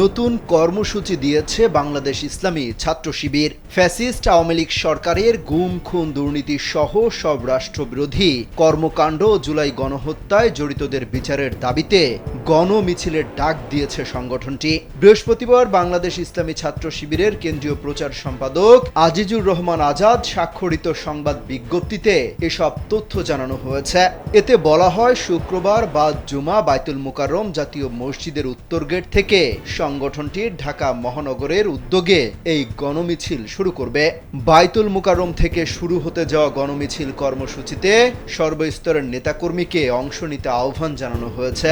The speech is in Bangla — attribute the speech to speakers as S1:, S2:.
S1: নতুন কর্মসূচি দিয়েছে বাংলাদেশ ইসলামী ছাত্র শিবির। ফ্যাসিস্ট আওয়ামী লীগ সরকারের গুম খুন দুর্নীতি সহ সব রাষ্ট্রবিরোধী কর্মকাণ্ড, জুলাই গণহত্যায় জড়িতদের বিচারের দাবিতে গণমিছিলের ডাক দিয়েছে সংগঠনটি। বৃহস্পতিবার বাংলাদেশ ইসলামী ছাত্র শিবিরের কেন্দ্রীয় প্রচার সম্পাদক আজিজুর রহমান আজাদ স্বাক্ষরিত সংবাদ বিজ্ঞপ্তিতে এসব তথ্য জানানো হয়েছে। এতে বলা হয়, শুক্রবার বাদ জুমা বাইতুল মোকাররম জাতীয় মসজিদের উত্তর গেট থেকে সংগঠনটি ঢাকা মহানগরের উদ্যোগে এই গণমিছিল শুরু করবে। বাইতুল মোকাররম থেকে শুরু হতে যাওয়া গণমিছিল কর্মসূচিতে সর্বস্তরের নেতাকর্মীকে অংশ নিতে আহ্বান জানানো হয়েছে।